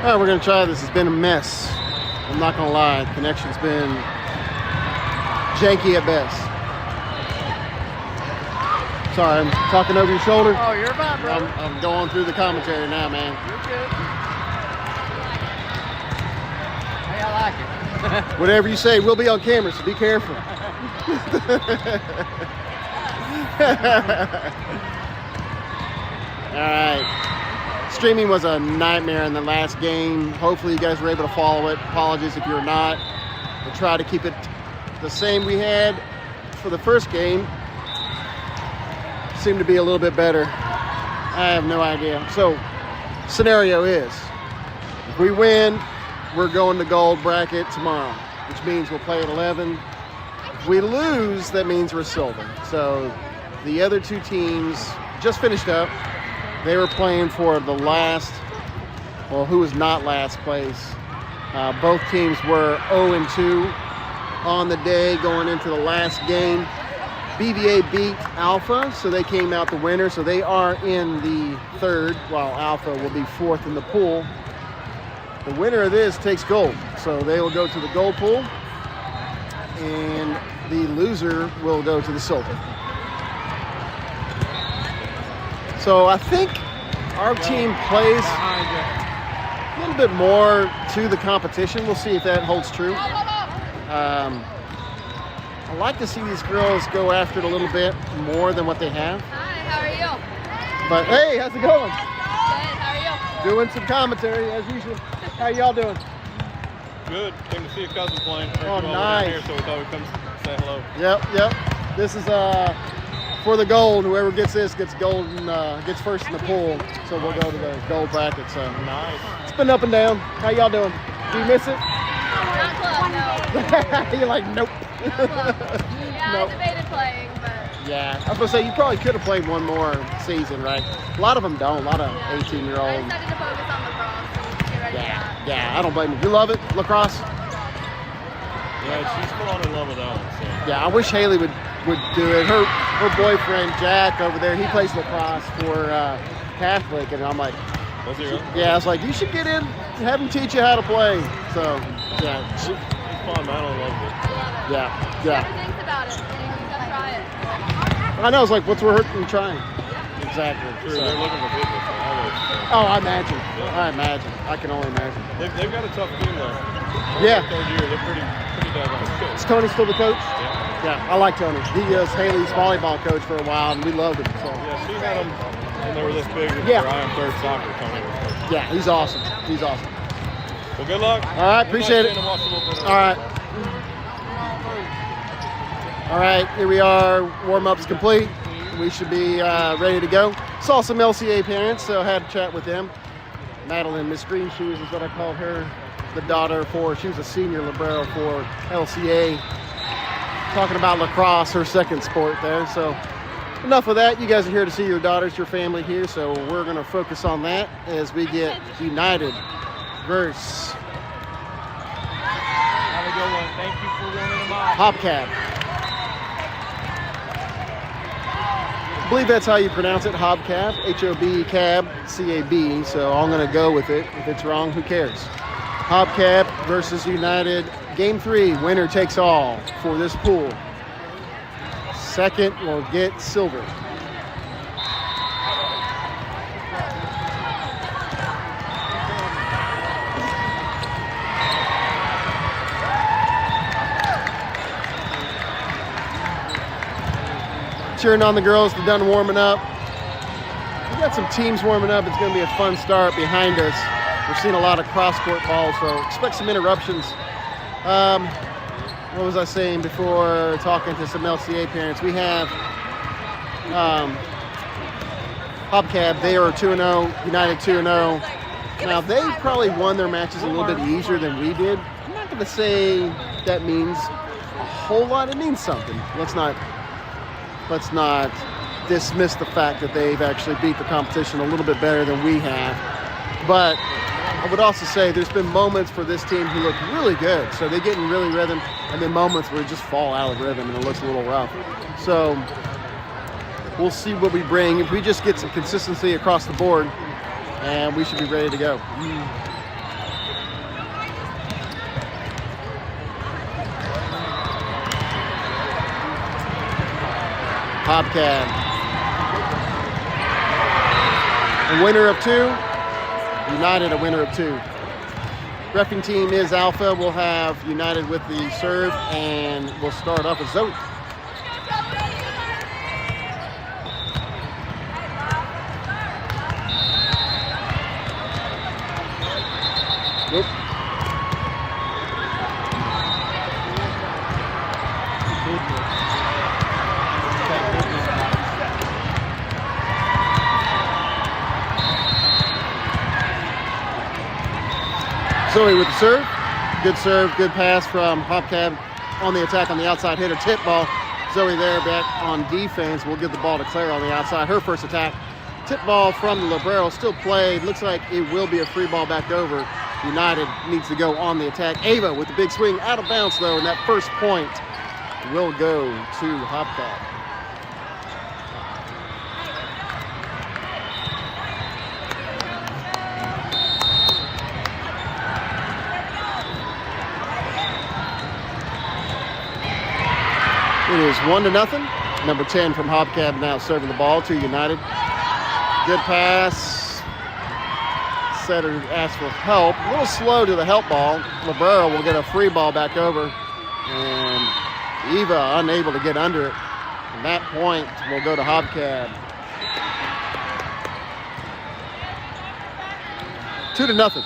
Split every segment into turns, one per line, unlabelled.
All right, we're gonna try this. It's been a mess. I'm not gonna lie. The connection's been janky at best. Sorry, I'm talking over your shoulder.
Oh, you're fine, bro.
I'm going through the commentary now, man.
You're good. Hey, I like it.
Whatever you say, we'll be on camera, so be careful. All right. Streaming was a nightmare in the last game. Hopefully you guys were able to follow it. Apologies if you're not. We'll try to keep it the same we had for the first game. Seemed to be a little bit better. I have no idea. So, scenario is, if we win, we're going to gold bracket tomorrow, which means we'll play at 11. If we lose, that means we're silver. So, the other two teams just finished up. They were playing for the last, well, who was not last place. Both teams were 0-2 on the day going into the last game. BVA beat Alpha, so they came out the winner. So they are in the third, while Alpha will be fourth in the pool. The winner of this takes gold. So they will go to the gold pool, and the loser will go to the silver. So I think our team plays a little bit more to the competition. We'll see if that holds true. I like to see these girls go after it a little bit more than what they have.
Hi, how are you?
But hey, how's it going?
Good, how are you?
Doing some commentary as usual. How y'all doing?
Good. Came to see your cousin playing.
Oh, nice.
Here, so we thought we'd come say hello.
Yep. This is for the gold. Whoever gets this gets gold and gets first in the pool. So we'll go to the gold bracket. So
Nice.
it's been up and down. How y'all doing? Do you miss it?
Not club, no.
You're like, nope.
Not club. Yeah,
Nope.
I debated playing, but
Yeah, I was gonna say you probably could have played one more season, right? A lot of them don't. A lot of
I
18-year-olds.
decided to focus on lacrosse and get ready for that.
Yeah, I don't blame you. You love it, lacrosse?
Yeah, she's falling in love with that one. So.
Yeah, I wish Haley would do it. Her boyfriend Jack over there, he plays lacrosse for Catholic, and I'm like,
Was it really?
yeah, I was like, you should get in, have him teach you how to play. So yeah,
It's fun, man. I love it.
yeah.
Never thinks about it. You gotta try it.
I know. It's like, what's worth hurting trying? Exactly.
Sure,
So-
they're looking for people. So
Oh, I imagine. I can only imagine.
they've got a tough team though.
Yeah.
Third year, they're pretty daggone good.
Is Tony still the coach?
Yeah.
Yeah, I like Tony. He was Haley's volleyball coach for a while, and we loved him. So
Yeah, she had them when they were this big.
Yeah.
For I am third soccer. Tony was coach.
yeah, he's awesome. He's awesome.
Well, good luck.
All right, appreciate it.
All
right, here we are. Warm-up's complete. We should be ready to go. Saw some LCA parents, so I had a chat with them. Madeline, Miss Green Shoes is what I called her. The daughter she was a senior libero for LCA. Talking about lacrosse, her second sport there. So enough of that. You guys are here to see your daughters, your family here. So we're going to focus on that as we get United versus
Have a good one. Thank you for running them off.
Hobcab. I believe that's how you pronounce it, Hobcab, H-O-B, cab, C-A-B, so I'm going to go with it. If it's wrong, who cares? Hobcab versus United, Game 3, winner takes all for this pool. Second will get silver. Cheering on the girls, they're done warming up. We got some teams warming up. It's going to be a fun start behind us. We're seeing a lot of cross-court balls, so expect some interruptions. What was I saying before talking to some LCA parents? We have Hobcab, they are 2-0, United 2-0. Now, they probably won their matches a little bit easier than we did. I'm not going to say that means a whole lot. It means something. Let's not dismiss the fact that they've actually beat the competition a little bit better than we have. But I would also say there's been moments for this team who look really good. So they get in really rhythm, and then moments where it just fall out of rhythm and it looks a little rough. So we'll see what we bring. If we just get some consistency across the board, and we should be ready to go. Hobcab. A winner of 2, United a winner of 2. Reffing team is Alpha. We'll have United with the serve, and we'll start off with Zoe. Nope. Zoe with the serve, good pass from Hobcab on the attack on the outside hitter, tip ball. Zoe there back on defense. We'll give the ball to Claire on the outside, her first attack. Tip ball from the libero, still played. Looks like it will be a free ball back over. United needs to go on the attack. Ava with the big swing, out of bounds though, and that first point will go to Hobcab. It is 1-0. Number 10 from Hobcab now serving the ball to United. Good pass. Setter asked for help. A little slow to the help ball. Libero will get a free ball back over. And Eva unable to get under it. And that point will go to Hobcab. 2-0.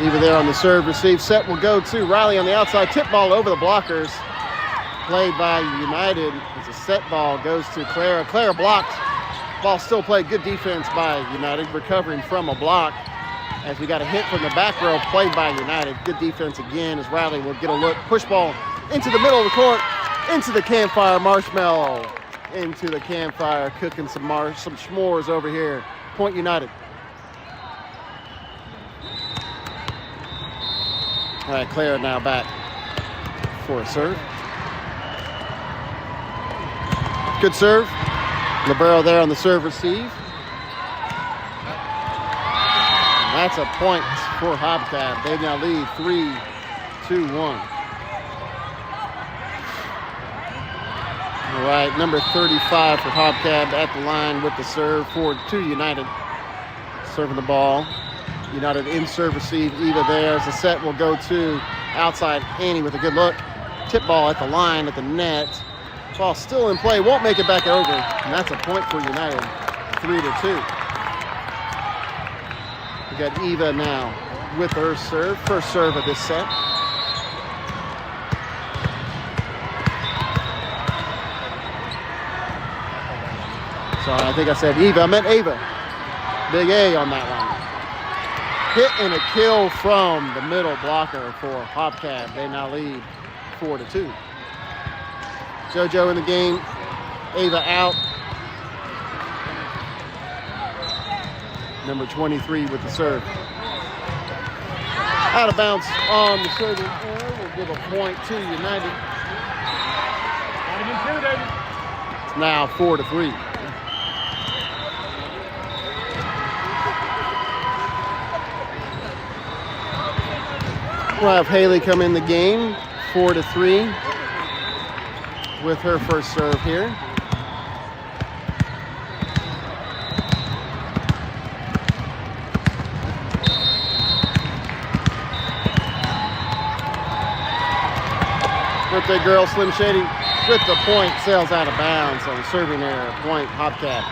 Eva there on the serve, receive, set will go to Riley on the outside. Tip ball over the blockers. Played by United. As a set ball goes to Clara. Clara blocked. Ball still played. Good defense by United. Recovering from a block. As we got a hit from the back row played by United. Good defense again as Riley will get a look. Push ball into the middle of the court. Into the campfire. Marshmallow. Into the campfire. Cooking some s'mores over here. Point United. All right, Claire now back for a serve. Good serve. Libero there on the serve receive. And that's a point for Hobcab. They now lead 3-1. All right, number 35 for Hobcab at the line with the serve for United. Serving the ball. United in serve receive. Eva there as the set will go to outside Annie with a good look. Tip ball at the line at the net. Ball still in play. Won't make it back over. And that's a point for United. 3-2. We got Eva now with her serve. First serve of this set. Sorry, I think I said Eva. I meant Ava. Big A on that one. Hit and a kill from the middle blocker for Hobcab. They now lead 4-2. JoJo in the game. Ava out. Number 23 with the serve. Out of bounds on the serving error. We'll give a point to United. It's now 4-3. We'll have Haley come in the game, 4-3, with her first serve here. Birthday girl, Slim Shady, with the point, sails out of bounds on the serving error. Point, Hobcab.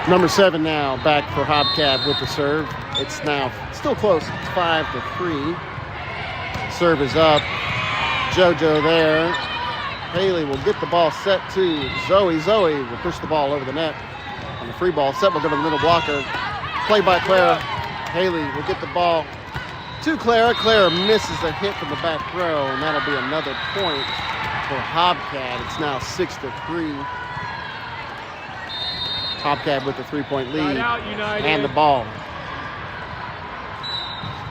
Number 7 now back for Hobcab with the serve. It's now still close. It's 5-3. Serve is up. JoJo there. Haley will get the ball set to Zoe. Zoe will push the ball over the net on the free ball. Set will go to the middle blocker. Played by Clara. Haley will get the ball to Clara. Clara misses a hit from the back row, and that'll be another point for Hobcab. It's now 6-3. Hobcab with the 3-point lead and the ball.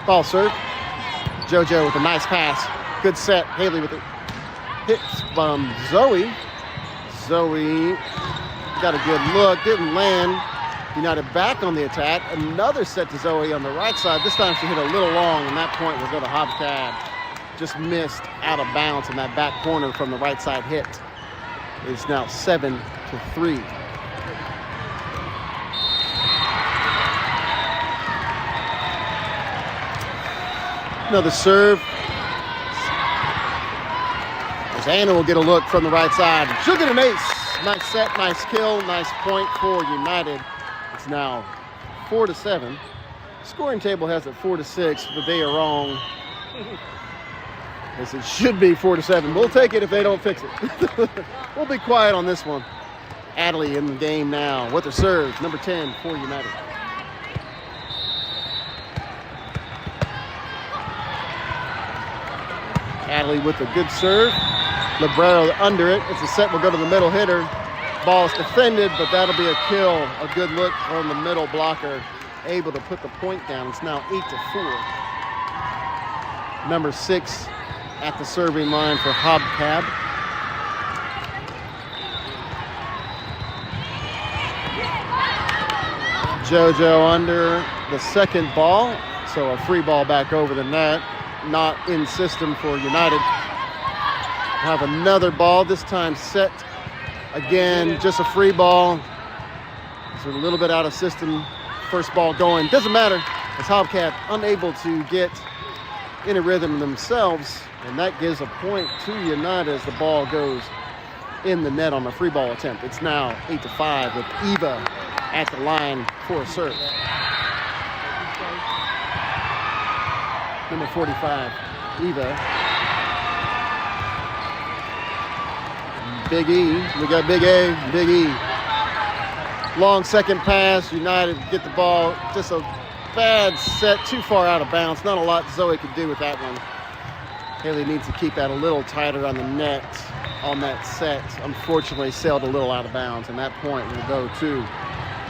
Ball serve. JoJo with a nice pass. Good set. Haley with it. Hits from Zoe. Zoe got a good look. Didn't land. United back on the attack. Another set to Zoe on the right side. This time she hit a little long, and that point will go to Hobcab. Just missed out of bounds in that back corner from the right side hit. It's now 7-3. Another serve. As Anna will get a look from the right side. She'll get an ace. Nice set, nice kill, nice point for United. It's now 4-7. Scoring table has it 4-6, but they are wrong. As it should be 4-7. We'll take it if they don't fix it. We'll be quiet on this one. Adley in the game now with the serve, number 10 for United. Adley with a good serve. Librero under it. It's a set. Will go to the middle hitter. Ball is defended, but that'll be a kill. A good look from the middle blocker. Able to put the point down. It's now 8-4. Number 6 at the serving line for Hobcab. JoJo under the second ball. So a free ball back over the net. Not in system for United. Have another ball, this time set. Again, just a free ball. So a little bit out of system. First ball going. Doesn't matter. As Hobcab unable to get in a rhythm themselves. And that gives a point to United as the ball goes in the net on a free ball attempt. It's now 8-5 with Eva at the line for a serve. Number 45, Eva. Big E, we got Big A, Big E. Long second pass, United get the ball. Just a bad set, too far out of bounds. Not a lot Zoe could do with that one. Haley needs to keep that a little tighter on the net on that set. Unfortunately, sailed a little out of bounds, and that point will go to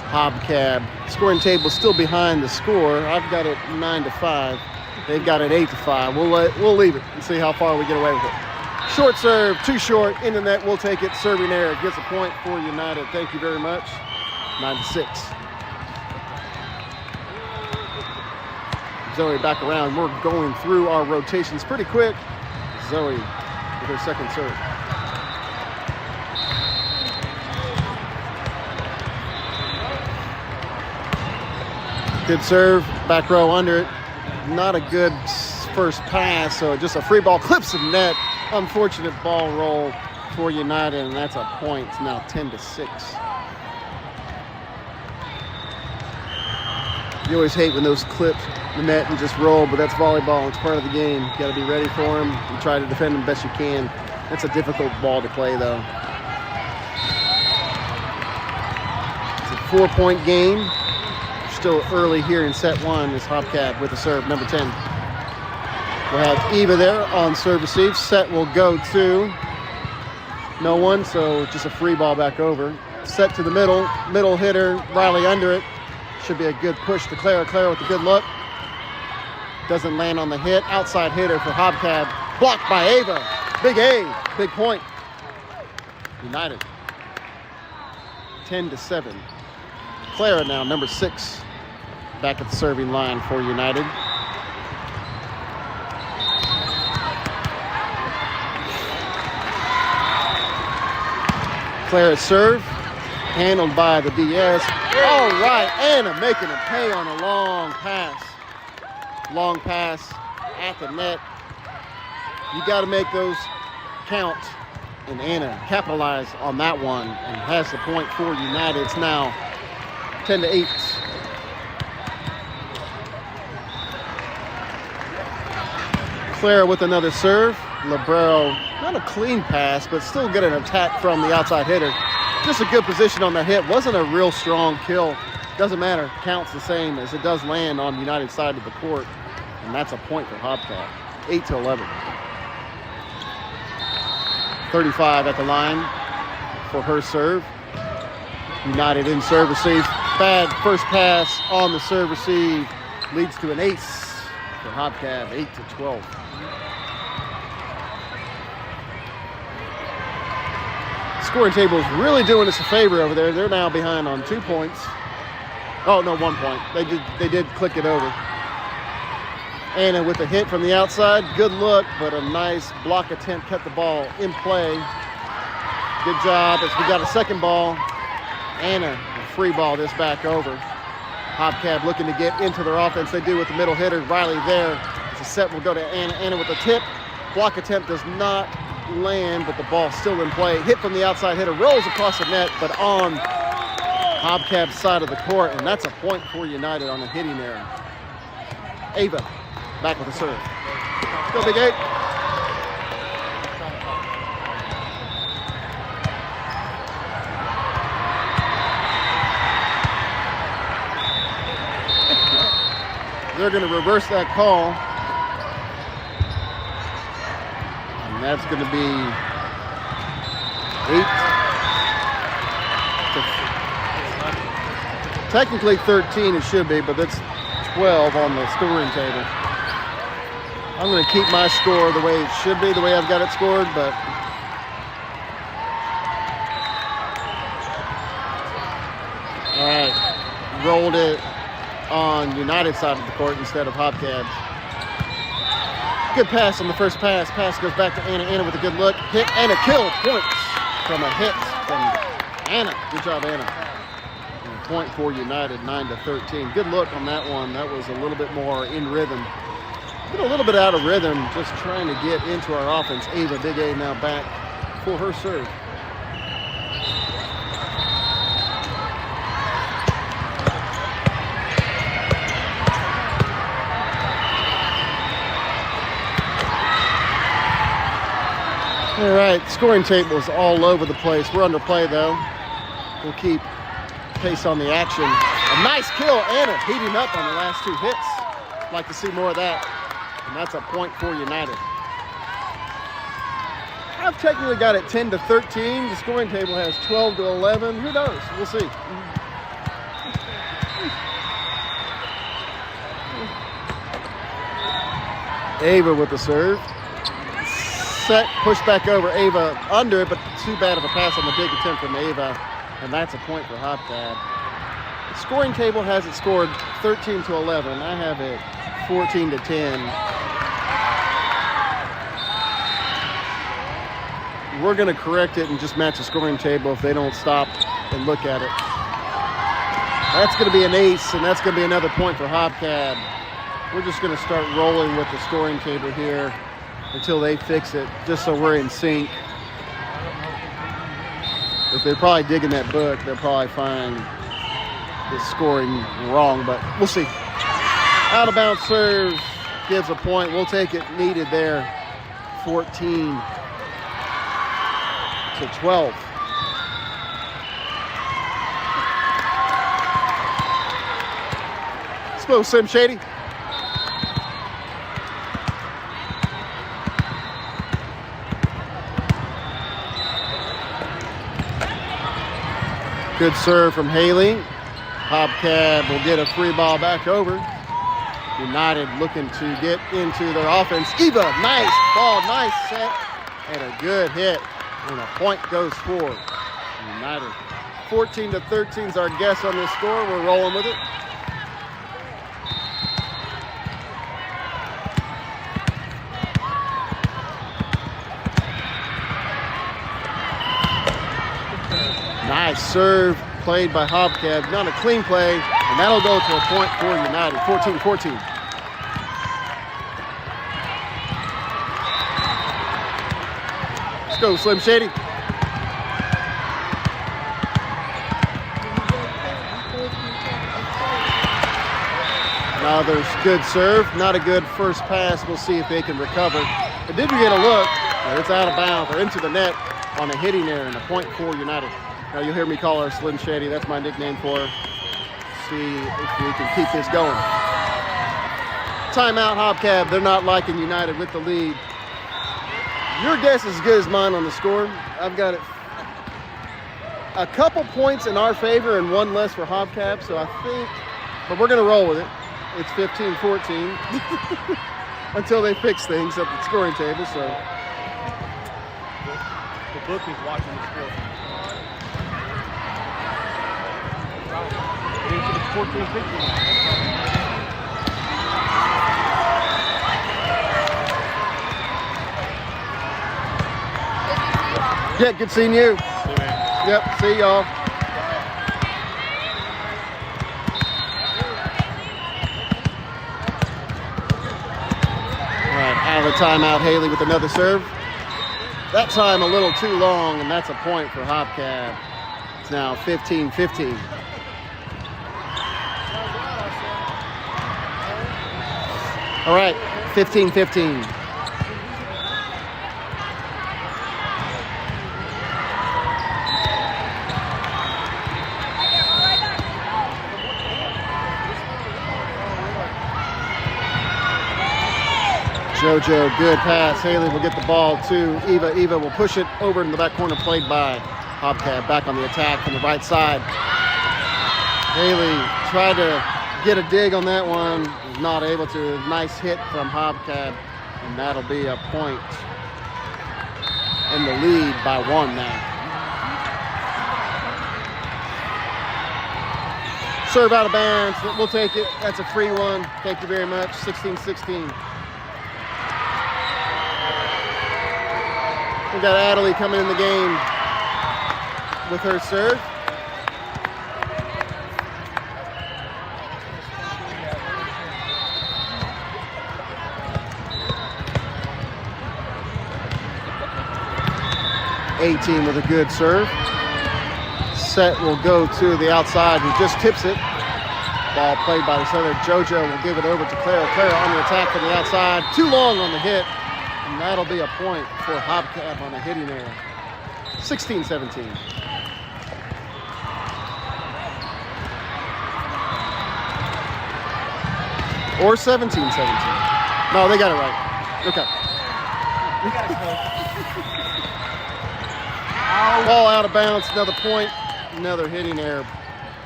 Hobcab. Scoring table still behind the score. I've got it 9-5. They've got it 8-5. We'll leave it and see how far we get away with it. Short serve, too short, in the net. We'll take it. Serving error gets a point for United. Thank you very much. 9-6. Zoe back around. We're going through our rotations pretty quick. Zoe with her second serve. Good serve, back row under it. Not a good first pass, so just a free ball, clips the net. Unfortunate ball roll for United, and that's a point. It's now 10-6. You always hate when those clip the net and just roll, but that's volleyball. It's part of the game. You got to be ready for them and try to defend them best you can. That's a difficult ball to play, though. It's a 4-point game. Still early here in set one is Hobcab with the serve, number 10. We'll have Eva there on serve receive. Set will go to no one, so just a free ball back over. Set to the middle hitter, Riley under it. Should be a good push to Clara. Clara with a good look. Doesn't land on the hit. Outside hitter for Hobcab. Blocked by Ava. Big A, big point. United. 10-7. Clara now, number 6. Back at the serving line for United. Clara's serve, handled by the DS. All right, Anna making a pay on a long pass. Long pass at the net. You got to make those count. And Anna capitalized on that one and has the point for United. It's now 10-8. Clara with another serve. Librero, not a clean pass, but still get an attack from the outside hitter. Just a good position on that hit. Wasn't a real strong kill. Doesn't matter. Counts the same as it does land on the United side of the court. And that's a point for Hobcab. 8-11. 35 at the line for her serve. United in serve receive. Bad first pass on the serve receive. Leads to an ace for Hobcab, 8-12. Scoring table is really doing us a favor over there. They're now behind on 2 points. Oh no, 1 point. They did click it over. Anna with a hit from the outside. Good look, but a nice block attempt kept the ball in play. Good job as we got a second ball. Anna, a free ball this back over. Hobcab looking to get into their offense. They do with the middle hitter. Riley there. As a set will go to Anna. Anna with a tip. Block attempt does not land, but the ball still in play. Hit from the outside hitter. Rolls across the net, but on Hobcab's side of the court, and that's a point for United on a hitting error. Ava back with a serve. Go Big 8. They're going to reverse that call. And that's going to be 8. Technically 13 it should be, but that's 12 on the scoring table. I'm going to keep my score the way it should be, the way I've got it scored, but all right, rolled it on United's side of the court instead of Hobcab's. Good pass on the first pass. Pass goes back to Anna. Anna with a good look. Hit and a kill. Points from a hit from Anna. Good job, Anna. And a point for United, 9-13. Good look on that one. That was a little bit more in rhythm. Been a little bit out of rhythm, just trying to get into our offense. Ava, Big A, now back for her serve. All right, scoring table is all over the place. We're under play though. We'll keep pace on the action. A nice kill, Anna heating up on the last 2 hits. Like to see more of that. And that's a point for United. I've technically got it 10-13. The scoring table has 12-11. Who knows? We'll see. Ava with the serve. Set, push back over. Ava under it, but too bad of a pass on the big attempt from Ava. And that's a point for Hobcab. The scoring table has it scored 13-11. I have it 14-10. We're going to correct it and just match the scoring table if they don't stop and look at it. That's going to be an ace, and that's going to be another point for Hobcab. We're just going to start rolling with the scoring table here until they fix it, just so we're in sync. If they're probably digging that book, they'll probably find the scoring wrong, but we'll see. Out of bounds serve gives a point. We'll take it. Needed there. 14-12. Let's go, Slim Shady. Good serve from Haley. Hobcab will get a free ball back over. United looking to get into their offense. Eva, nice ball, nice set, and a good hit. And a point goes for United. 14-13 is our guess on this score. We're rolling with it. Nice serve played by Hobcab. Not a clean play, and that'll go to a point for United. 14-14. Let's go, Slim Shady. Another good serve. Not a good first pass. We'll see if they can recover. But did we get a look? It's out of bounds or into the net on a hitting error, and a point for United. Now you'll hear me call her Slim Shady. That's my nickname for her. See if we can keep this going. Timeout, Hobcab. They're not liking United with the lead. Your guess is as good as mine on the score. I've got it a couple points in our favor and one less for Hobcab, so I think, but we're going to roll with it. it's 15-14 until they fix things at the scoring table. So
The book is watching the score. It's 14-15 now.
yeah, good seeing you. Yep, see y'all. All right, out of the timeout, Haley with another serve. That time a little too long, and that's a point for Hobcab. It's now 15-15. All right, 15-15. JoJo, good pass. Haley will get the ball to Eva. Eva will push it over in the back corner, played by Hobcab. Back on the attack from the right side. Haley tried to get a dig on that one. Was not able to. Nice hit from Hobcab. And that'll be a point. In the lead by 1 now. Serve out of bounds. We'll take it. That's a free one. Thank you very much. 16-16. We got Adelie coming in the game with her serve. A-team with a good serve. Set will go to the outside who just tips it. Ball played by the center. JoJo will give it over to Clara. Clara on the attack from the outside. Too long on the hit. And that'll be a point for Hobcab on a hitting error. 16-17. Or 17-17. No, they got it right. Okay.
We got it close.
Ball out of bounds, another point, another hitting error.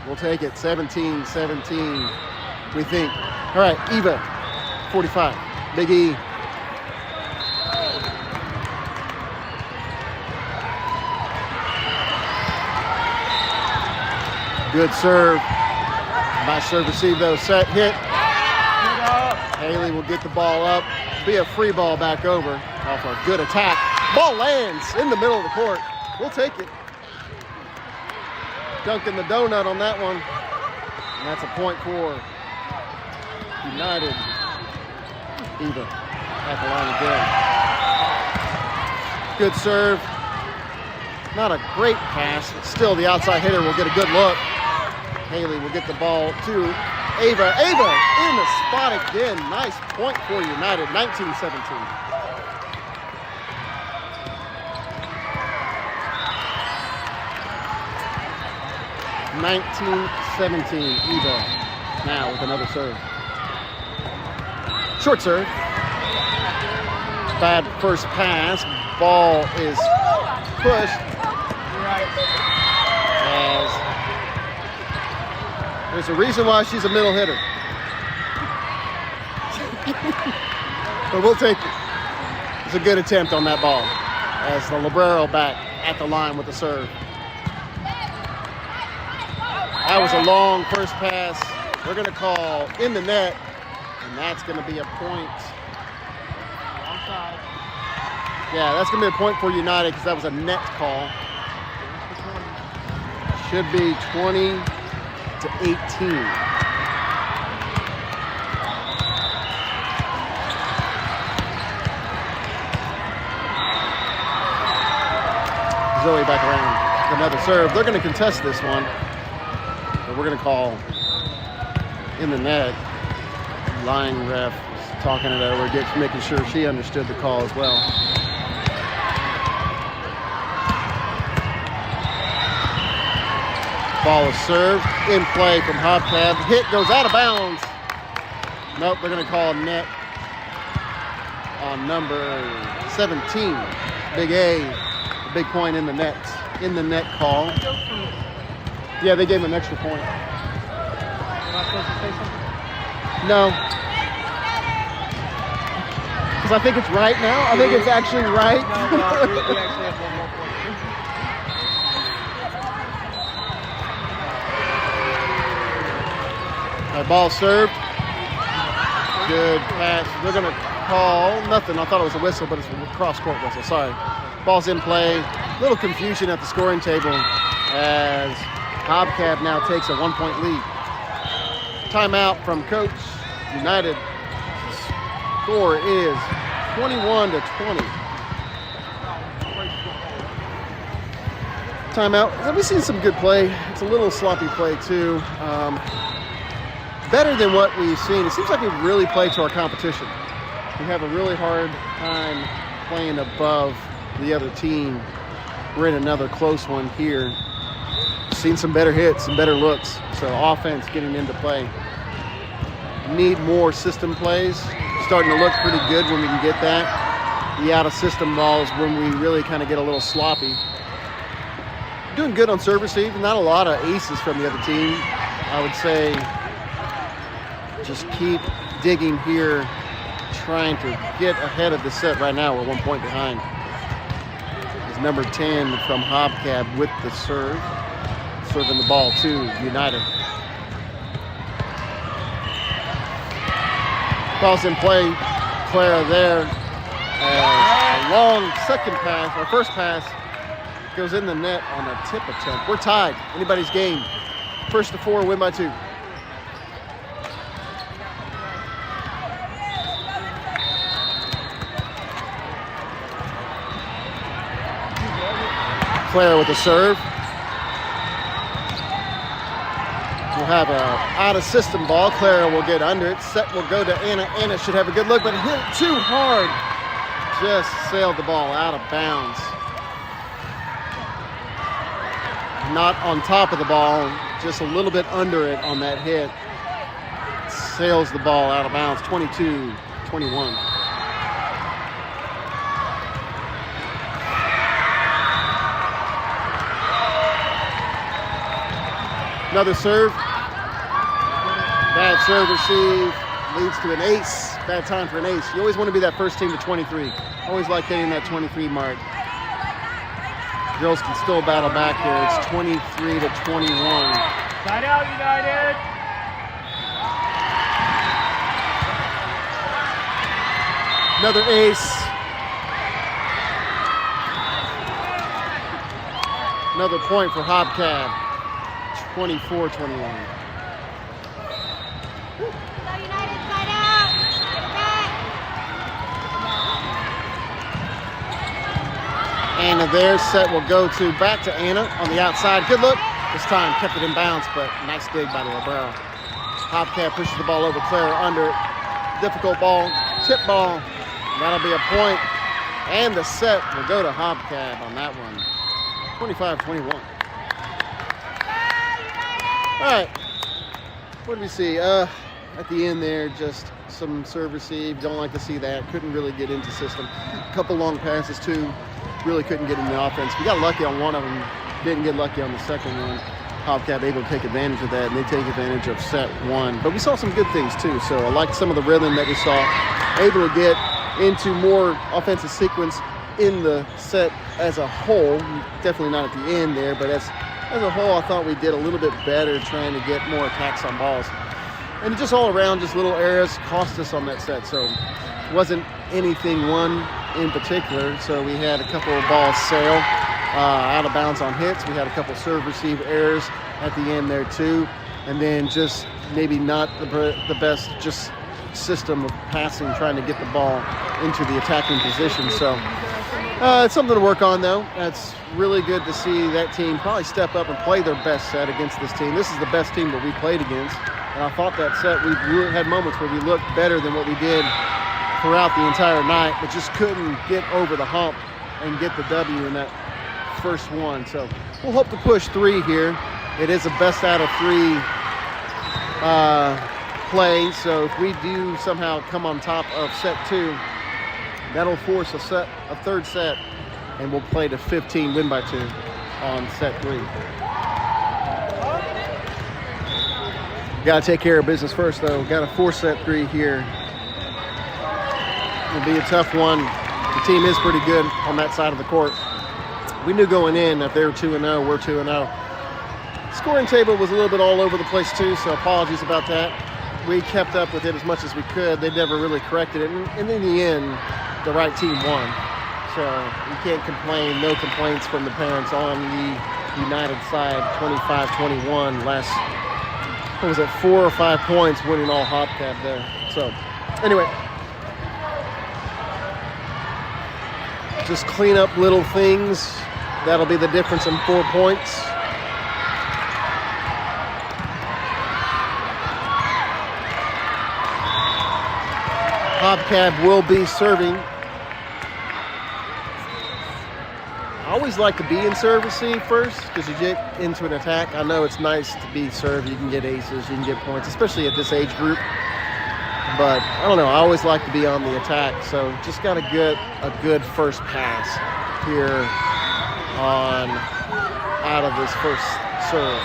We'll take it, 17-17, we think. All right, Eva, 45, Big E. Good serve. Nice serve receive though, set, hit. Haley will get the ball up, be a free ball back over off a good attack. Ball lands in the middle of the court. We'll take it. Dunking the donut on that one. And that's a point for United. Eva at the line again. Good serve. Not a great pass, but still the outside hitter will get a good look. Haley will get the ball to Ava. Ava in the spot again. Nice point for United, 19-17. Eva now with another serve. Short serve. Bad first pass. Ball is pushed. As there's a reason why she's a middle hitter. But we'll take it. It's a good attempt on that ball. As the libero back at the line with the serve. That was a long first pass. We're going to call in the net, and that's going to be a point. Yeah, that's going to be a point for United because that was a net call. Should be 20-18. Zoe back around. Another serve. They're going to contest this one. But we're going to call in the net. Line ref is talking it over, making sure she understood the call as well. Ball is served, in play from Hobcab. Hit goes out of bounds. Nope, they're going to call net on number 17. Big A, a big point in the net call. Yeah, they gave him an extra point.
Am I supposed to say something?
No. Because I think it's right now. I think it's actually right.
No, we actually have one more point.
All right, ball served. Good pass. They're going to call nothing. I thought it was a whistle, but it's a cross-court whistle. Sorry. Ball's in play. Little confusion at the scoring table as Hobcab now takes a 1-point lead. Timeout from Coach United. Score is 21-20. Timeout. We've seen some good play. It's a little sloppy play too. Better than what we've seen. It seems like we really play to our competition. We have a really hard time playing above the other team. We're in another close one here. Seen some better hits, some better looks. So offense getting into play. Need more system plays. Starting to look pretty good when we can get that. The out of system balls when we really kind of get a little sloppy. Doing good on serve receive. Not a lot of aces from the other team. I would say just keep digging here, trying to get ahead of the set. Right now we're 1 point behind. It's number 10 from Hobcab with the serve. Serving the ball to United. Ball's in play. Clara there. A long second pass, or first pass, goes in the net on a tip attempt. We're tied. Anybody's game. First to 4, win by 2. Clara with the serve. We'll have a out of system ball. Clara will get under it. Set will go to Anna. Anna should have a good look, but hit too hard. Just sailed the ball out of bounds. Not on top of the ball, just a little bit under it on that hit. Sails the ball out of bounds, 22-21. Another serve. Bad serve receive. Leads to an ace. Bad time for an ace. You always want to be that first team to 23. Always like getting that 23 mark. Girls can still battle back here. It's 23-21.
Side out, United.
Another ace. Another point for Hobcab. 24-21. Anna there, set will go to back to Anna on the outside. Good look. This time kept it in bounds, but nice dig by the Libero. Hobcab pushes the ball over Clara under it. Difficult ball, tip ball. That'll be a point. And the set will go to Hobcab on that one. 25-21. All right. What do we see? At the end there, just some serve receive. Don't like to see that. Couldn't really get into system. A couple long passes too. Really couldn't get in the offense. We got lucky on one of them. Didn't get lucky on the second one. Hobcab able to take advantage of that, and they take advantage of set 1. But we saw some good things too. So I liked some of the rhythm that we saw. Able to get into more offensive sequence in the set as a whole. Definitely not at the end there, but as a whole, I thought we did a little bit better trying to get more attacks on balls. And just all around, just little errors cost us on that set. So it wasn't anything one in particular. So we had a couple of balls sail out of bounds on hits. We had a couple serve receive errors at the end there too. And then just maybe not the best just system of passing, trying to get the ball into the attacking position. So it's something to work on though. That's really good to see that team probably step up and play their best set against this team. This is the best team that we played against. And I thought that set, we really had moments where we looked better than what we did throughout the entire night, but just couldn't get over the hump and get the W in that first one. So we'll hope to push 3 here. It is a best out of 3 play. So if we do somehow come on top of set 2, that'll force a third set, and we'll play to 15, win by 2 on set 3. Got to take care of business first, though. Got a 4-set 3 here. It'll be a tough one. The team is pretty good on that side of the court. We knew going in that they were 2-0, we're 2-0. Scoring table was a little bit all over the place too, so apologies about that. We kept up with it as much as we could. They never really corrected it, and in the end, the right team won. So you can't complain. No complaints from the parents on the United side. 25-21 last, what was it, 4 or 5 points, winning all Hobcab there. So anyway, just clean up little things. That'll be the difference in 4 points. Hobcab will be serving. I always like to be in serve receive first because you get into an attack. I know it's nice to be serve. You can get aces, you can get points, especially at this age group. But I don't know, I always like to be on the attack. So just got to get a good first pass here on out of this first serve.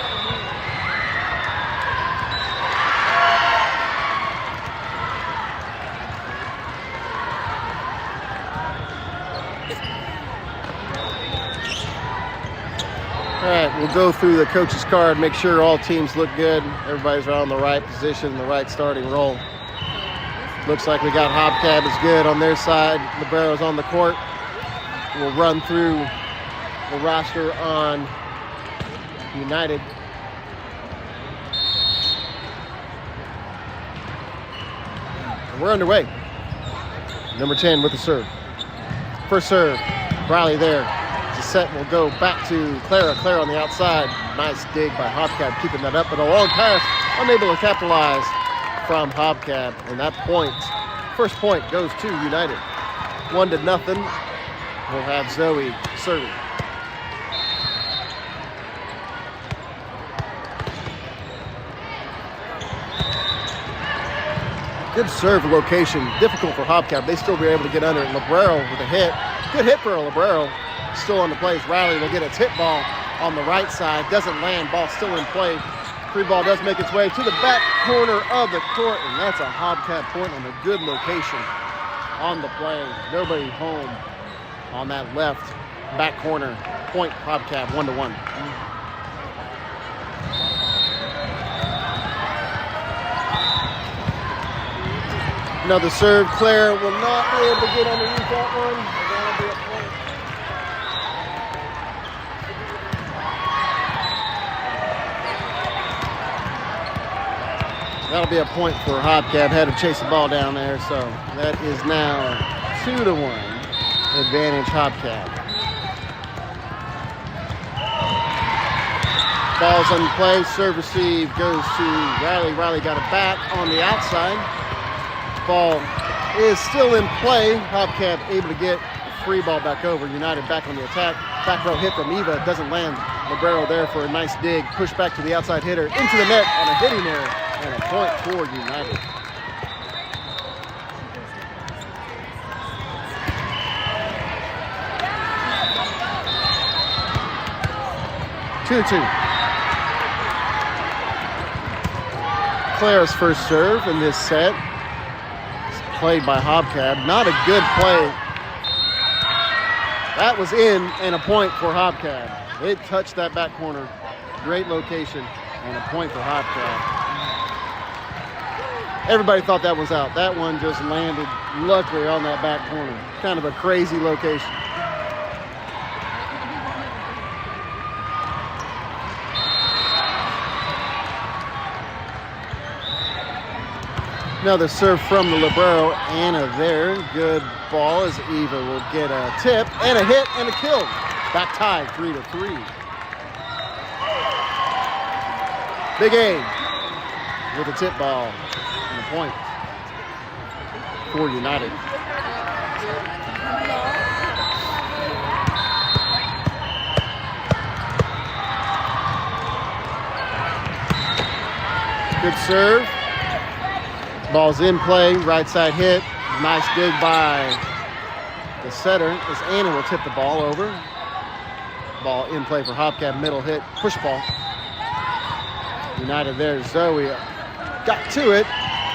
All right, we'll go through the coach's card, make sure all teams look good. Everybody's on the right position, the right starting role. Looks like we got Hobcab is good on their side. Libero's on the court. We'll run through the roster on United. And we're underway. Number 10 with the serve. First serve, Riley there. The set will go back to Clara. Clara on the outside. Nice dig by Hobcab, keeping that up, but a long pass, unable to capitalize from Hobcab. And that point, first point goes to United. 1-0. We'll have Zoe serving. Good serve location. Difficult for Hobcab. They still be able to get under it. Librero with a hit. Good hit for a Librero. Still on the place. Riley will get a tip ball on the right side. Doesn't land. Ball still in play. Free ball does make its way to the back corner of the court, and that's a Hobcab point on a good location on the play. Nobody home on that left back corner. Point Hobcab 1-1. Another serve. Claire will not be able to get underneath that one. That'll be a point. That'll be a point for Hobcab. Had to chase the ball down there, so that is now 2-1 advantage Hobcab. Ball's on play. Serve receive goes to Riley. Riley got it back on the outside. Ball is still in play. Hobcab able to get the free ball back over. United back on the attack. Back row hit from Eva. Doesn't land. Librero there for a nice dig. Push back to the outside hitter. Into the net on a hitting error. And a point for United. Two. Claire's first serve in this set. It's played by Hobcab. Not a good play. That was in and a point for Hobcab. It touched that back corner. Great location and a point for Hobcab. Everybody thought that was out. That one just landed luckily on that back corner. Kind of a crazy location. Another serve from the Librero. Anna there. Good ball as Eva will get a tip and a hit and a kill. Back tied 3-3. Big A with a tip ball. And a point for United. Good serve. Ball's in play. Right side hit. Nice dig by the setter as Anna will tip the ball over. Ball in play for Hobcab. Middle hit. Push ball. United there. Zoe got to it.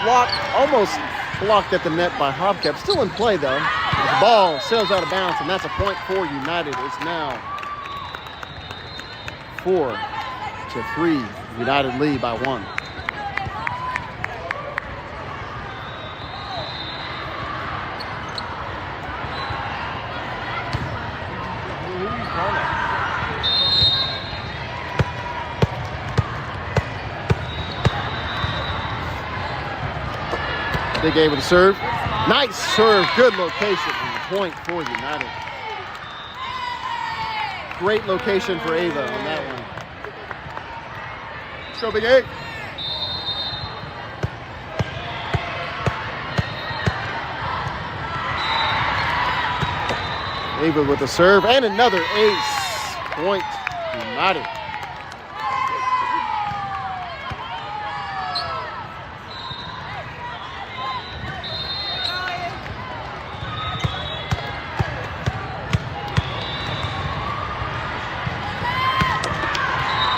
Blocked, almost blocked at the net by Hobcab. Still in play though. The ball sails out of bounds, and that's a point for United. It's now 4-3. United lead by 1. Big A with a serve. Nice serve. Good location. And the point for United. Great location for Ava on that one. Let's go, Big A. Ava with a serve and another ace. Point United.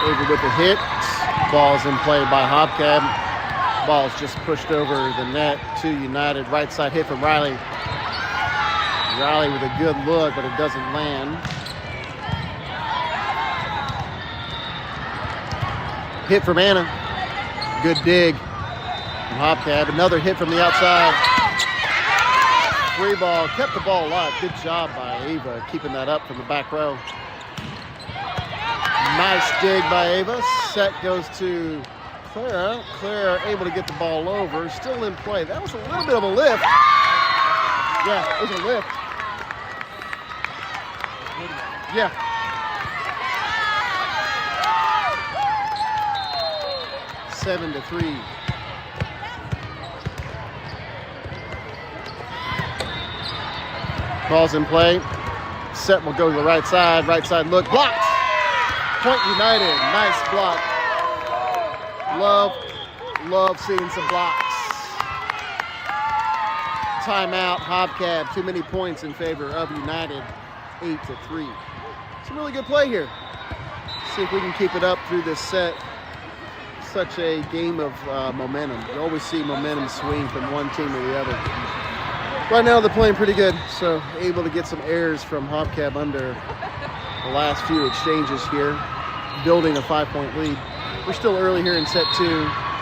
Ava with the hit. Ball's in play by Hobcab. Ball's just pushed over the net to United. Right side hit from Riley. Riley with a good look, but it doesn't land. Hit from Anna. Good dig from Hobcab. Another hit from the outside. Free ball. Kept the ball alive. Good job by Ava keeping that up from the back row. Nice dig by Ava. Set goes to Clara. Clara able to get the ball over. Still in play. That was a little bit of a lift. Yeah, it was a lift. Yeah. Seven to 3. Ball's in play. Set will go to the right side. Right side look. Blocked. Point United. Nice block. Love seeing some blocks. Timeout. Hobcab. Too many points in favor of United. 8 to 3. Some really good play here. See if we can keep it up through this set. Such a game of momentum. You always see momentum swing from one team or the other. Right now they're playing pretty good, so able to get some errors from Hobcab under the last few exchanges here, building a 5-point lead. We're still early here in set 2.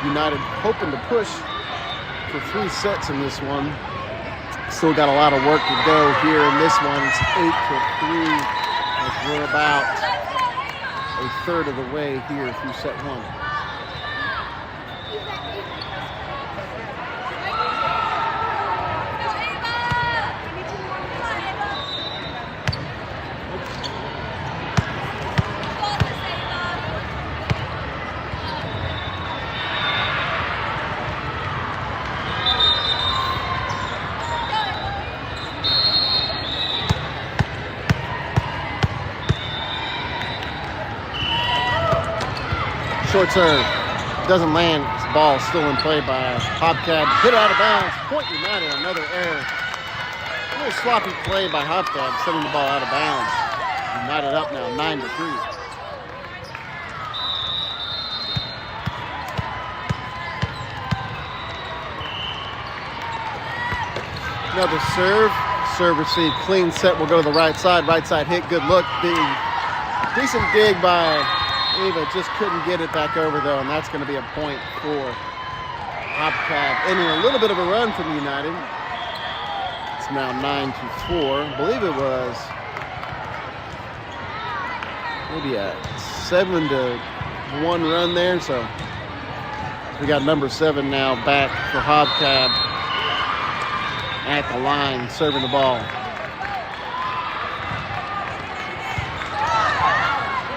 United hoping to push for 3 sets in this one. Still got a lot of work to go here in this one. It's 8 to 3 as we're about a third of the way here through set 1. Short serve. Doesn't land. This ball still in play by Hobcab. Hit out of bounds. Point United. Another error. A little sloppy play by Hobcab, sending the ball out of bounds. United up now 9 to 3. Another serve. Serve received. Clean set will go to the right side. Right side hit. Good look. Decent dig by Ava. Just couldn't get it back over though, and that's going to be a point for Hobcab. Ending a little bit of a run from United. It's now 9 to 4. I believe it was maybe a 7 to 1 run there. So we got number 7 now back for Hobcab at the line, serving the ball.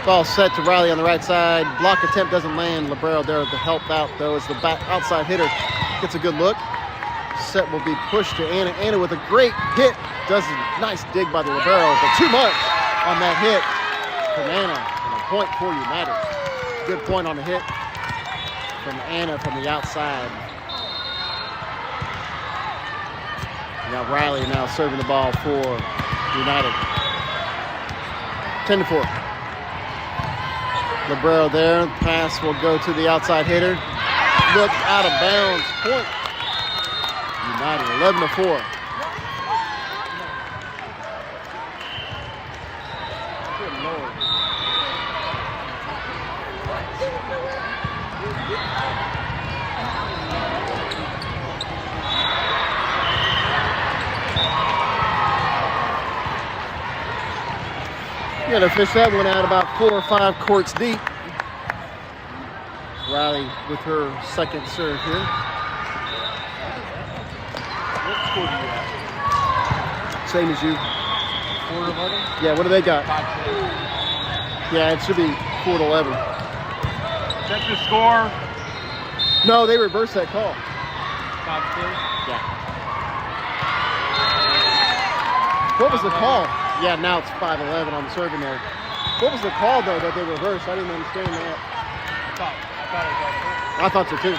Ball set to Riley on the right side. Block attempt doesn't land. Libero there to help out though as the back outside hitter gets a good look. Set will be pushed to Anna. Anna with a great hit. Does a nice dig by the Libero, but too much on that hit from Anna. And a point for United. Good point on the hit from Anna from the outside. Now Riley now serving the ball for United. 10 to 4. Libero there. Pass will go to the outside hitter. look, out of bounds. Point. United 11-4. Good Lord. You gotta fish that one out about 4 or 5 courts deep. Riley with her second serve here.
What score do you have?
Same as you.
4-11?
Yeah, what do they got?
5-2.
Yeah, it should be 4-11.
That's the score.
No, they reversed that call.
5-2.
Yeah. What was the call? Yeah, now it's 5-11 on the serving there. What was the call though that they reversed? I didn't understand that.
I thought it was
I thought so too.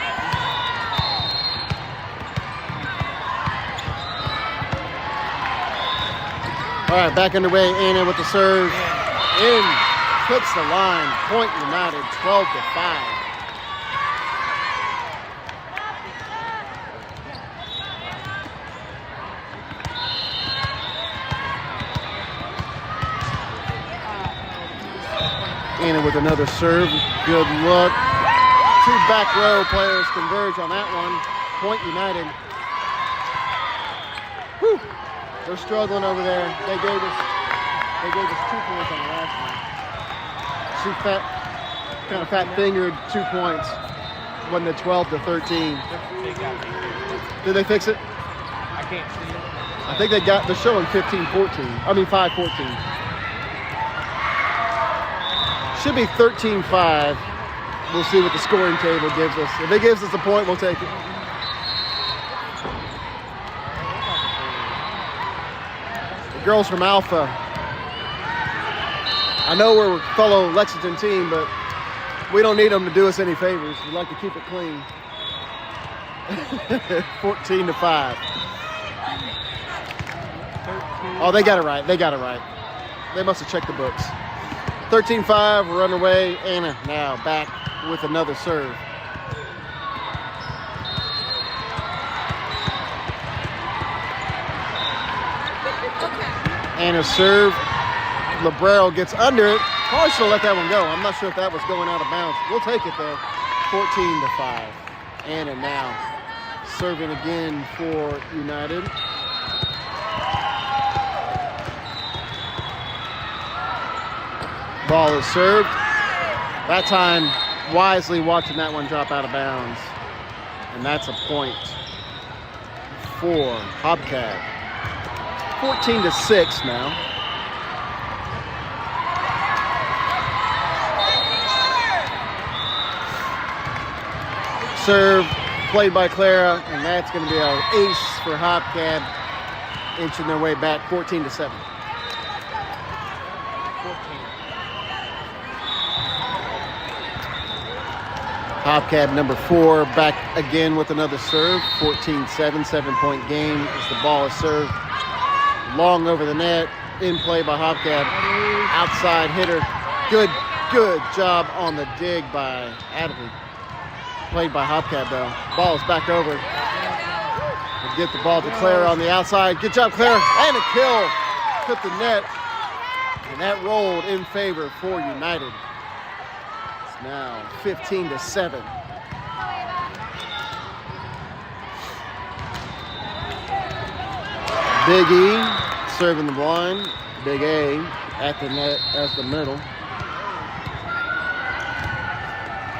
All right, back underway. Anna with the serve. In. Puts the line. Point United 12-5. Anna with another serve. Good look. 2 back row players converge on that one. Point United. Whew. They're struggling over there. They gave us 2 points on the last one. She kind of fat fingered 2 points. Wasn't it 12-13? Did they fix it?
I can't see it.
I think they're showing 15-14. I mean 5-14. Should be 13-5. We'll see what the scoring table gives us. If it gives us a point, we'll take it. The girls from Alpha. I know we're a fellow Lexington team, but we don't need them to do us any favors. We like to keep it clean. 14-5. Oh, they got it right. They got it right. They must have checked the books. 13-5, we're underway. Anna now back with another serve. Anna's serve. Librero gets under it. Probably should have let that one go. I'm not sure if that was going out of bounds. We'll take it though. 14-5. Anna now serving again for United. Ball is served. That time, wisely watching that one drop out of bounds. And that's a point for Hobcab. 14-6 now. Serve played by Clara, and that's going to be an ace for Hobcab, inching their way back 14-7. Hobcab number 4 back again with another serve. 14-7, 7-point game as the ball is served long over the net. In play by Hobcab. Outside hitter. Good job on the dig by Adley. Played by Hobcab though. Ball is back over. We'll get the ball to Clara on the outside. Good job, Clara. And a kill. Took the net. And that rolled in favor for United. Now 15-7. Big E serving the blind. Big A at the net as the middle.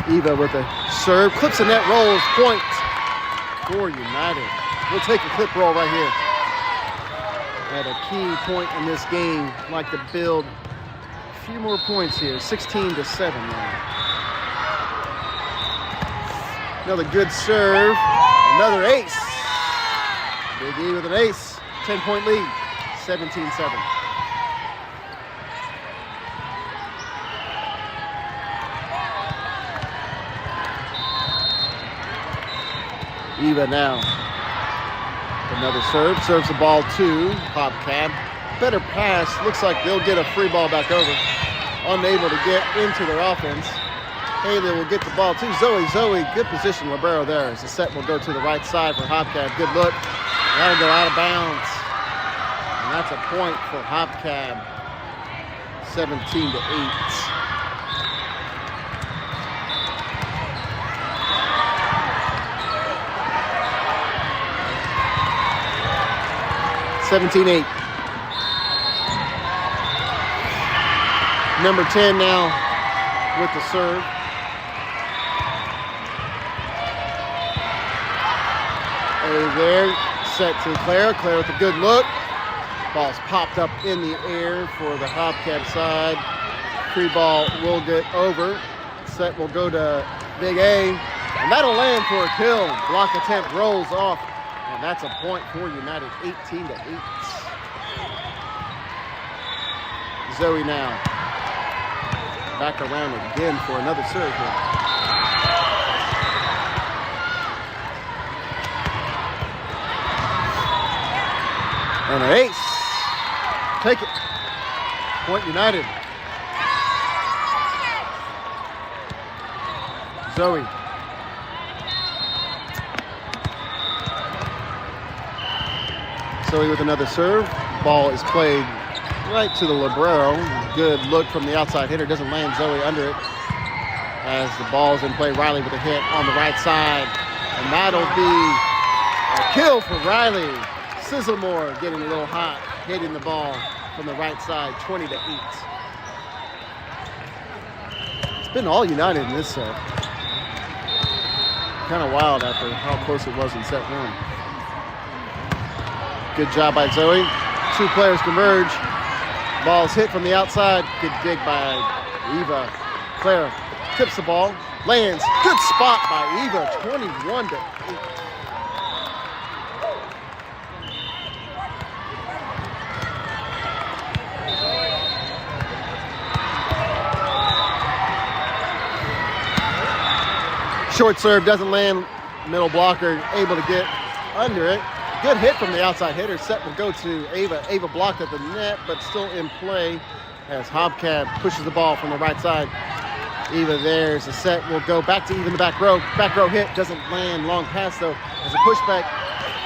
Eva with a serve. Clips the net, rolls. Point for United. We'll take a clip roll right here. At a key point in this game. Like to build a few more points here. 16-7 now. Another good serve. Another ace. Big E with an ace. 10-point lead. 17-7. Eva now. Another serve. Serves the ball to Hobcab. Better pass. Looks like they'll get a free ball back over. Unable to get into their offense. Haley will get the ball to Zoe. Zoe, good position. Libero there as the set will go to the right side for Hobcab. Good look. That'll go out of bounds. And that's a point for Hobcab. 17-8. Number 10 now with the serve. There, set to Claire. Claire with a good look. Ball's popped up in the air for the Hobcab side. Free ball will get over. Set will go to Big A, and that'll land for a kill. Block attempt rolls off, and that's a point for United, 18-8. Zoe now back around again for another serve here. And an ace. Take it. Point United. Zoe. Zoe with another serve. Ball is played right to the libero. Good look from the outside hitter. Doesn't land Zoe under it. As the ball is in play, Riley with a hit on the right side. And that'll be a kill for Riley. Sizzlemore getting a little hot, hitting the ball from the right side, 20-8. It's been all United in this set. Kind of wild after how close it was in set one. Good job by Zoe. Two players converge. Ball's hit from the outside. Good dig by Eva. Claire tips the ball, lands. Good spot by Eva, 21-8. Short serve doesn't land. Middle blocker able to get under it. Good hit from the outside hitter. Set will go to Ava. Ava blocked at the net, but still in play as Hobcab pushes the ball from the right side. Eva there's a set. Will go back to even the back row. Back row hit doesn't land. Long pass though as a pushback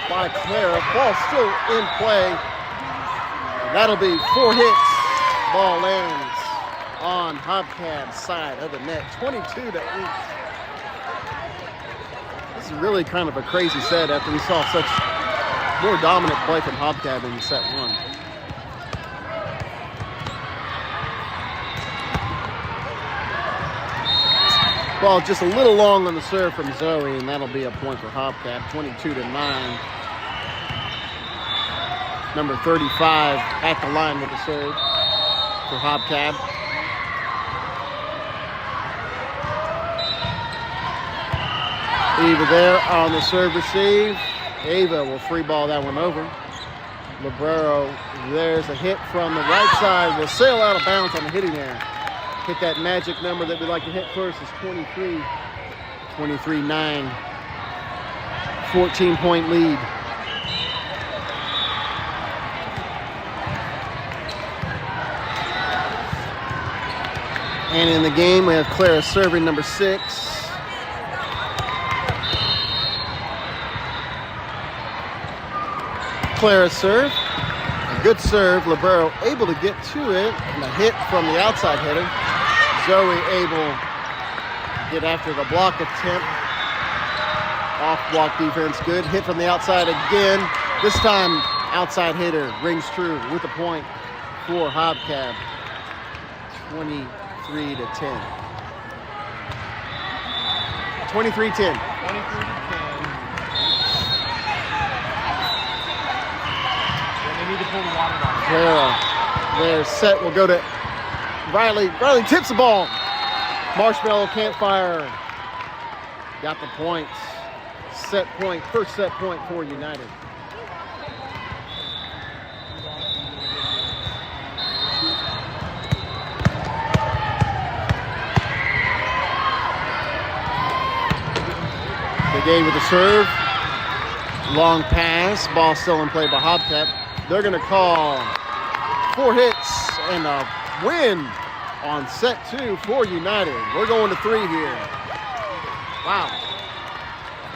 by Clara. Ball still in play. And that'll be 4 hits. Ball lands on Hobcab's side of the net. 22-8. This is really kind of a crazy set after we saw such more dominant play from Hobcab in set one. Ball just a little long on the serve from Zoe, and that'll be a point for Hobcab, 22-9. Number 35 at the line with the serve for Hobcab. Eva there on the serve receive. Ava will free ball that one over. Libero, there's a hit from the right side. Will sail out of bounds on the hitting there. Hit that magic number that we like to hit first is 23. 23-9. 14-point lead. And in the game, we have Clara serving number 6. Clara serve, a good serve. Libero able to get to it, and a hit from the outside hitter. Zoe able to get after the block attempt. Off block defense, good hit from the outside again. This time, outside hitter rings true with a point for Hobcab. 23-10. 23-10.
23-10. Need to pull the water down.
Clara, their set will go to Riley. Riley tips the ball. Marshmallow Campfire got the points. Set point, first set point for United. Big A with the serve. Long pass. Ball still in play by Hobcab. They're going to call 4 hits and a win on set 2 for United. We're going to 3 here. Wow.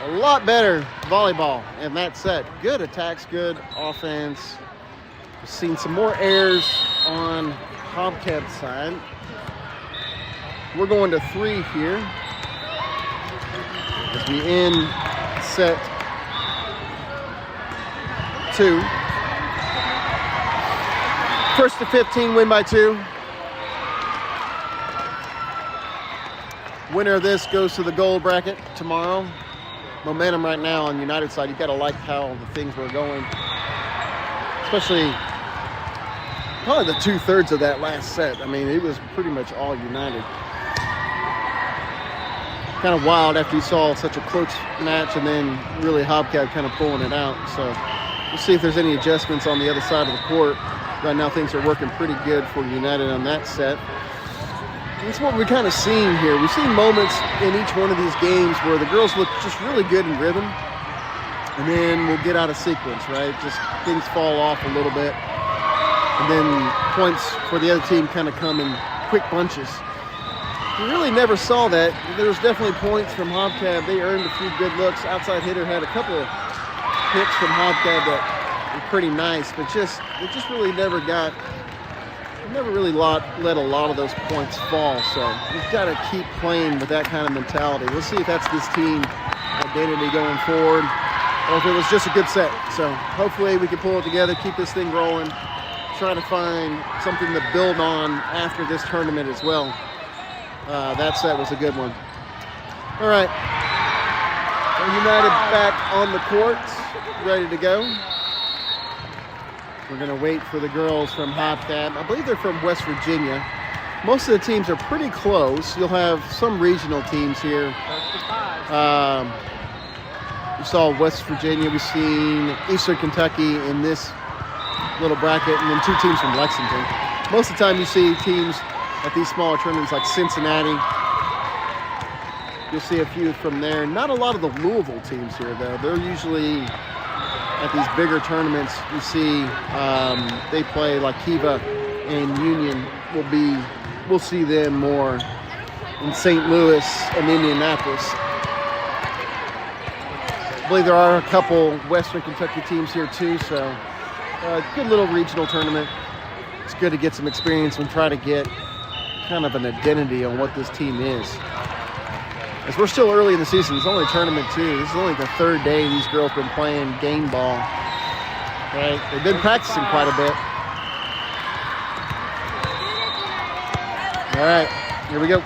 A lot better volleyball in that set. Good attacks, good offense. We've seen some more errors on Hobcab's side. We're going to 3 here as we end set 2. First to 15, win by 2. Winner of this goes to the gold bracket tomorrow. Momentum right now on United side. You've got to like how the things were going. Especially probably the 2/3 of that last set. I mean, it was pretty much all United. Kind of wild after you saw such a close match and then really Hobcab kind of pulling it out. So we'll see if there's any adjustments on the other side of the court. Right now things are working pretty good for United on that set. That's what we're kind of seeing here. We've seen moments in each one of these games where the girls look just really good in rhythm, and then we'll get out of sequence, right? Just things fall off a little bit, and then points for the other team kind of come in quick bunches. We really never saw that. There was definitely points from Hobcab. They earned a few good looks. Outside hitter had a couple of hits from Hobcab that were pretty nice, but it just really never really let a lot of those points fall. So we've got to keep playing with that kind of mentality. We'll see if that's this team identity going forward, or if it was just a good set. So hopefully we can pull it together, keep this thing rolling, try to find something to build on after this tournament as well. That set was a good one. All right, United back on the court, ready to go. We're going to wait for the girls from Hobcab. I believe they're from West Virginia. Most of the teams are pretty close. You'll have some regional teams here. We saw West Virginia. We've seen Eastern Kentucky in this little bracket, and then 2 teams from Lexington. Most of the time you see teams at these smaller tournaments like Cincinnati. You'll see a few from there. Not a lot of the Louisville teams here, though. They're usually at these bigger tournaments. You see they play like Kiva and Union. We'll see them more in St. Louis and Indianapolis. I believe there are a couple Western Kentucky teams here too, so good little regional tournament. It's good to get some experience and try to get kind of an identity on what this team is. As we're still early in the season, it's only tournament 2. This is only the 3rd day these girls have been playing game ball. Right? They've been practicing quite a bit. All right, here we go.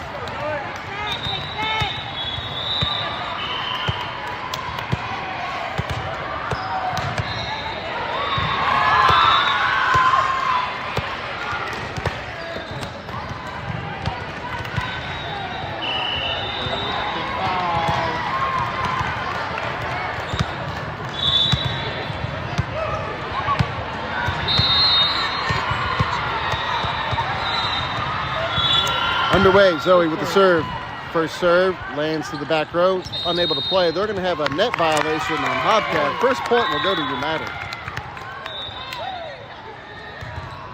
Underway, Zoe with the serve. First serve, lands to the back row, unable to play. They're going to have a net violation on Hobcab. First point will go to United.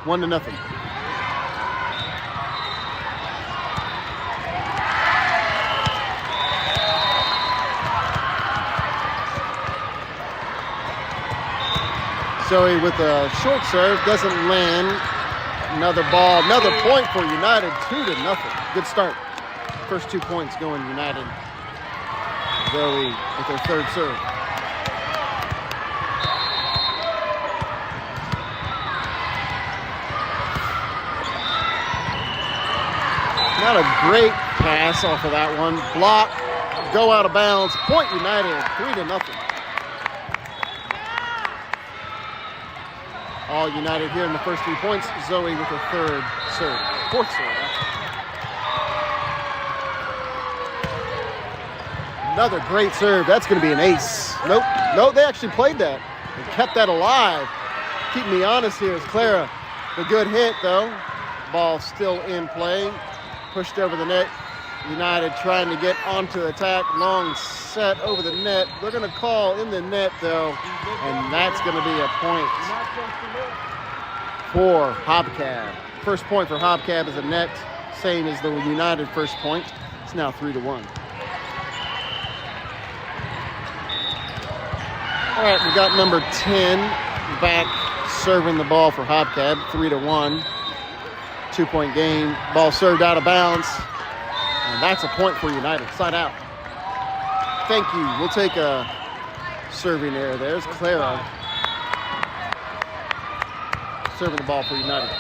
1-0. Zoe with a short serve, doesn't land. Another ball, another point for United, 2-0. Good start. First 2 points going United. Zoe with her 3rd serve. Not a great pass off of that one. Block, go out of bounds. Point United, 3-0. All United here in the first 3 points. Zoe with her 3rd serve. 4th serve. Another great serve. That's going to be an ace. Nope. No, they actually played that. They kept that alive. Keep me honest here is Clara. A good hit, though. Ball still in play. Pushed over the net. United trying to get onto attack. Long set over the net. They're going to call in the net, though, and that's going to be a point for Hobcab. First point for Hobcab is a net. same as the United first point. It's now 3-1. All right, we got number 10 back serving the ball for Hobcab, 3-1. 2-point game. Ball served out of bounds. And that's a point for United. Side out. Thank you. We'll take a serving error. There's Clara serving the ball for United.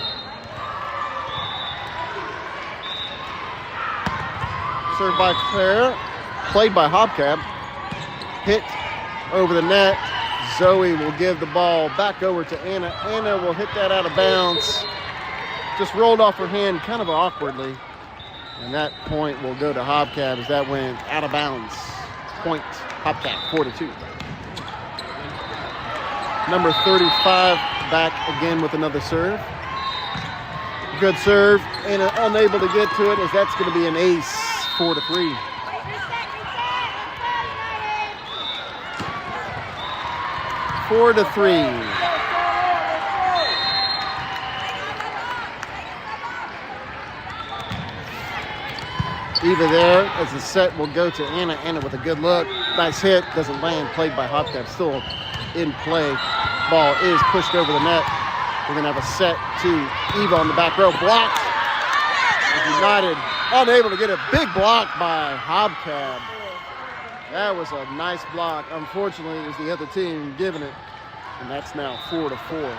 Served by Clara. Played by Hobcab. Hit over the net. Zoe will give the ball back over to Anna. Anna will hit that out of bounds. Just rolled off her hand kind of awkwardly. And that point will go to Hobcab as that went out of bounds. Point, Hobcab, 4-2. Number 35 back again with another serve. Good serve. Anna unable to get to it as that's going to be an ace, 4-3. Four to 3. Eva there as the set will go to Anna. Anna with a good look. Nice hit. Doesn't land. Played by Hobcab. Still in play. Ball is pushed over the net. We're going to have a set to Eva on the back row. Blocked. United unable to get a big block by Hobcab. That was a nice block. Unfortunately, it was the other team giving it. And that's now 4-4.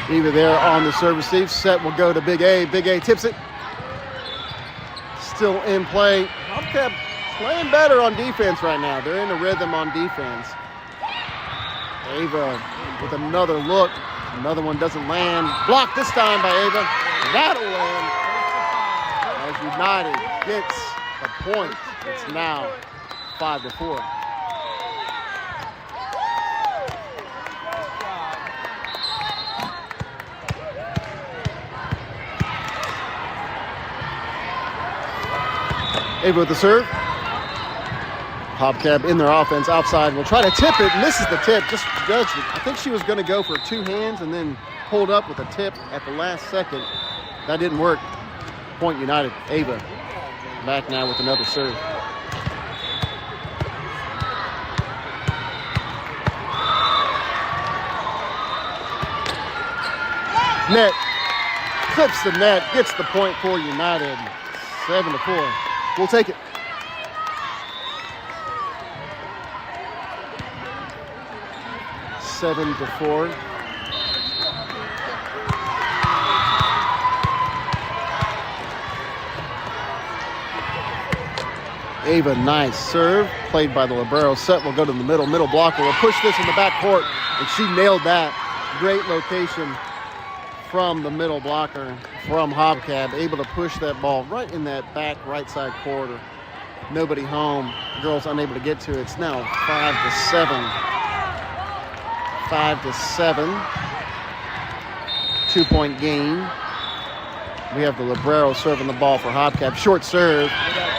Eva there on the serve receive. Set will go to Big A. Big A tips it. Still in play. Hobcab playing better on defense right now. They're in a rhythm on defense. Ava with another look. Another one doesn't land. Blocked this time by Ava. That'll land. As United gets a point. It's now 5-4. Ava with the serve. Hobcab in their offense outside. Will try to tip it, and this is the tip. Just judged it. I think she was going to go for two hands and then pulled up with a tip at the last second. That didn't work. Point United. Ava back now with another serve. Net. Clips the net. Gets the point for United. 7-4. We'll take it. Seven to 4. Ava, nice serve. Played by the libero. Set will go to the middle. Middle blocker will push this in the back court. And she nailed that. Great location from the middle blocker from Hobcab. Able to push that ball right in that back right side corner. Nobody home. Girls unable to get to it. It's now 5-7. 5-7. 2-point game. We have the libero serving the ball for Hobcab. Short serve.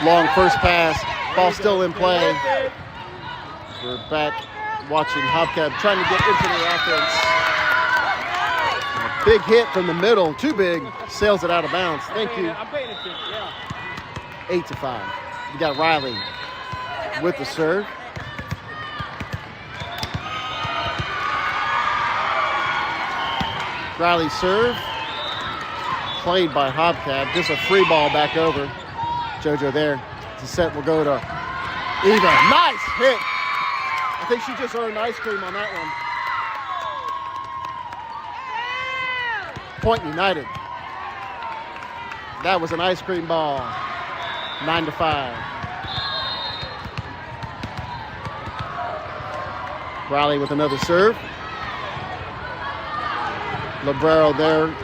Long first pass. Ball still in play. We're back watching Hobcab trying to get into the offense. A big hit from the middle. Too big. Sails it out of bounds. Thank you. 8-5. You got Riley with the serve. Riley serve. Played by Hobcab. Just a free ball back over. JoJo there. The set will go to Eva. Nice hit. I think she just earned ice cream on that one. Point United. That was an ice cream ball. 9-5. Riley with another serve. Libero there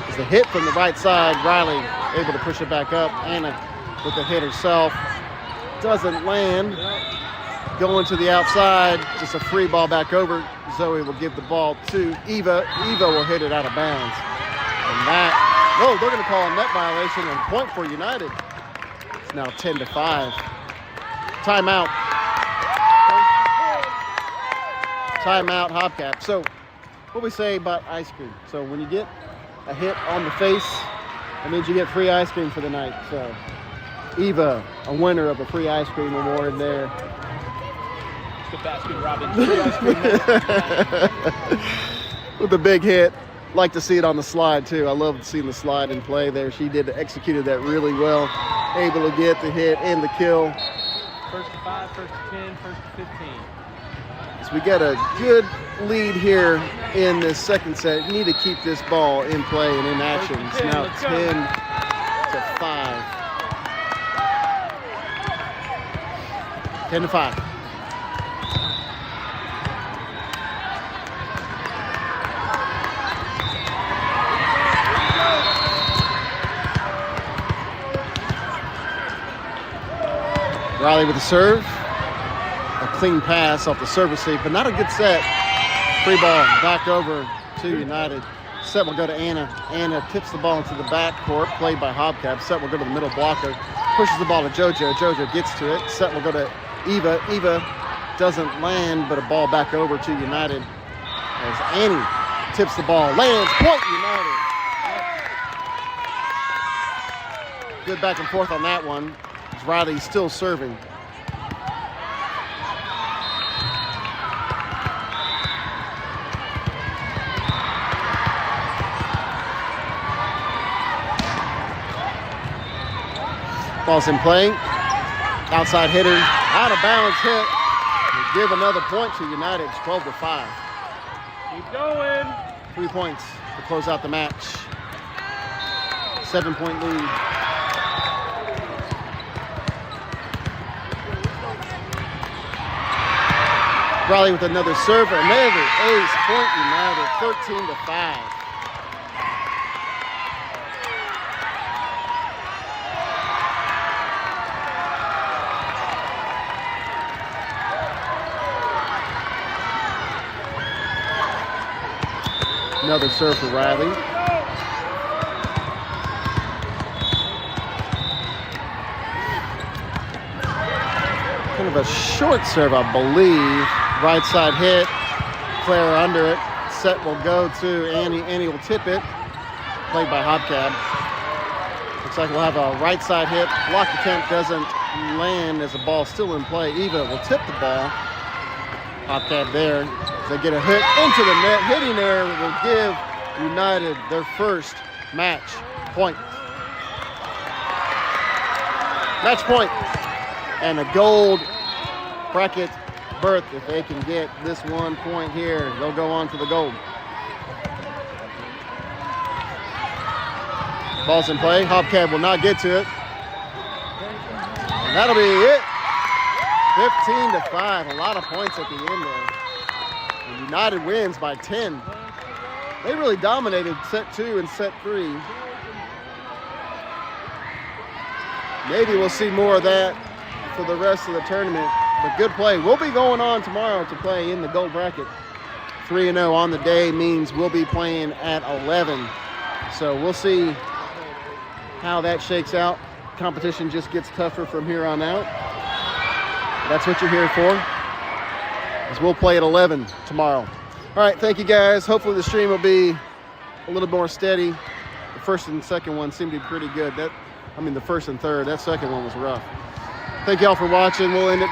is the hit from the right side. Riley able to push it back up. Anna with the hit herself. Doesn't land. Going to the outside. Just a free ball back over. Zoe will give the ball to Eva. Eva will hit it out of bounds. And that, no, they're going to call a net violation and point for United. It's now 10-5. Timeout. Timeout, Hobcab. So what we say about ice cream. So when you get a hit on the face, that means you get free ice cream for the night. So Eva, a winner of a free ice cream award there.
The Baskin Robbins free ice cream.
With a big hit. Like to see it on the slide too. I love seeing the slide in play there. She executed that really well. Able to get the hit and the kill.
First to 5, first to 10, first to 15.
So we got a good lead here in this second set. You need to keep this ball in play and in action. It's now 10 to 5. 10 to 5. Riley with the serve. A clean pass off the serve receive, but not a good set. Free ball back over to United. Set will go to Anna. Anna tips the ball into the backcourt, played by Hobcab. Set will go to the middle blocker. Pushes the ball to JoJo. JoJo gets to it. Set will go to Eva. Eva doesn't land, but a ball back over to United. As Annie tips the ball. Lands. Point United. Good back and forth on that one. Riley's still serving. Ball's in play. Outside hitter. Out of bounds hit. We'll give another point to United. It's 12 to 5.
Keep going.
3 points to close out the match. 7-point lead. Riley with another serve, another ace, point United, 13 to 5. Another serve for Riley. Kind of a short serve, I believe. Right side hit, Claire under it. Set will go to Annie. Annie will tip it. Played by Hobcab. Looks like we'll have a right side hit. Block attempt doesn't land as the ball's still in play. Eva will tip the ball. Hobcab there. They get a hit into the net. Hitting there will give United their first match point. Match point. And a gold bracket berth. If they can get this 1 point here, they'll go on to the gold. Ball's in play. Hobcab will not get to it. And that'll be it. 15 to 5. A lot of points at the end there. And United wins by 10. They really dominated set 2 and set 3. Maybe we'll see more of that for the rest of the tournament. But good play. We'll be going on tomorrow to play in the gold bracket. 3-0 on the day means we'll be playing at 11. So we'll see how that shakes out. Competition just gets tougher from here on out. That's what you're here for, as we'll play at 11 tomorrow. All right, thank you guys. Hopefully the stream will be a little more steady. The first and second one seemed to be pretty good. The first and third. That second one was rough. Thank y'all for watching. We'll end it.